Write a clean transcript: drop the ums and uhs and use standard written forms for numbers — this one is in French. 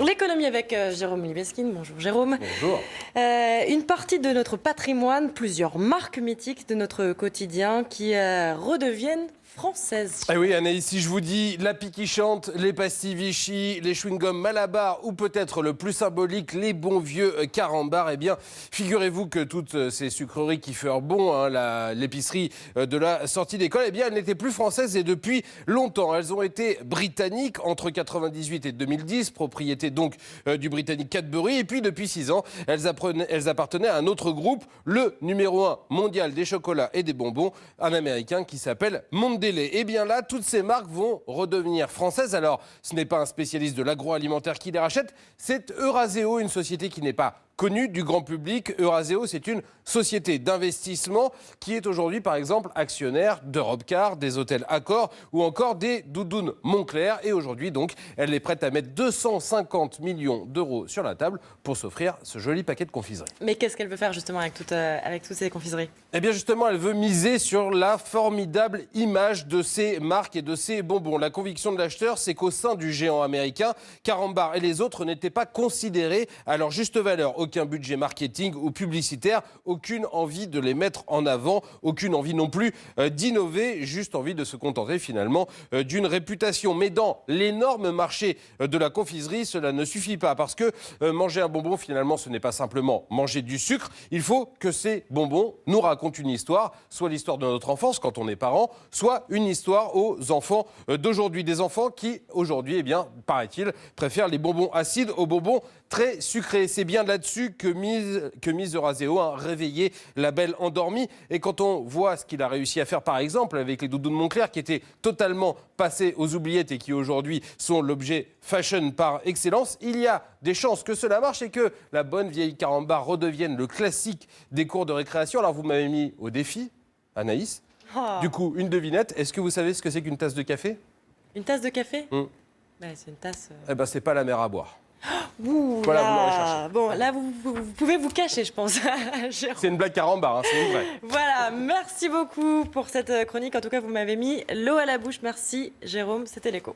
L'économie avec Jérôme Libeskine. Bonjour Jérôme. Bonjour. Une partie de notre patrimoine, plusieurs marques mythiques de notre quotidien qui redeviennent françaises. Ah oui, Anaïs, si je vous dis la pique qui chante, les pastilles Vichy, les chewing-gums Malabar ou peut-être le plus symbolique, les bons vieux carambars, eh bien, figurez-vous que toutes ces sucreries qui furent bon, l'épicerie de la sortie d'école, eh bien, elles n'étaient plus françaises et depuis longtemps. Elles ont été britanniques entre 98 et 2010, propriété donc du britannique Cadbury. Et puis, depuis 6 ans, elles appartenaient à un autre groupe, le numéro 1 mondial des chocolats et des bonbons, un américain qui s'appelle Mondelez. Et bien là, toutes ces marques vont redevenir françaises. Alors, ce n'est pas un spécialiste de l'agroalimentaire qui les rachète, c'est Eurazeo, une société qui n'est pas connue du grand public. Eurazeo, c'est une société d'investissement qui est aujourd'hui, par exemple, actionnaire d'Europecar, des hôtels Accor ou encore des doudounes Moncler. Et aujourd'hui, donc, elle est prête à mettre 250 millions d'euros sur la table pour s'offrir ce joli paquet de confiseries. Mais qu'est-ce qu'elle veut faire justement avec toutes ces confiseries? Eh bien justement, elle veut miser sur la formidable image de ces marques et de ces bonbons. La conviction de l'acheteur, c'est qu'au sein du géant américain, Carambar et les autres n'étaient pas considérés à leur juste valeur. Aucun budget marketing ou publicitaire, aucune envie de les mettre en avant, aucune envie non plus d'innover, juste envie de se contenter finalement d'une réputation. Mais dans l'énorme marché de la confiserie, cela ne suffit pas parce que manger un bonbon, finalement, ce n'est pas simplement manger du sucre. Il faut que ces bonbons nous racontent une histoire, soit l'histoire de notre enfance quand on est parent, soit une histoire aux enfants d'aujourd'hui. Des enfants qui, aujourd'hui, eh bien, paraît-il, préfèrent les bonbons acides aux bonbons très sucrés. C'est bien là-dessus que mise Eurazeo a réveillé la belle endormie. Et quand on voit ce qu'il a réussi à faire, par exemple, avec les doudounes Moncler, qui étaient totalement passés aux oubliettes et qui aujourd'hui sont l'objet fashion par excellence, il y a des chances que cela marche et que la bonne vieille carambar redevienne le classique des cours de récréation. Alors vous m'avez mis au défi, Anaïs. Oh. Du coup, une devinette. Est-ce que vous savez ce que c'est qu'une tasse de café? Une tasse de café? Ouais, C'est une tasse... Eh ben, c'est pas la mer à boire. Ouh, Voilà, là. vous l'aurez cherché. Bon, là, vous pouvez vous cacher, je pense. Jérôme. C'est une blague carambar, hein, c'est une vraie. Voilà, merci beaucoup pour cette chronique. En tout cas, vous m'avez mis l'eau à la bouche. Merci, Jérôme. C'était l'écho.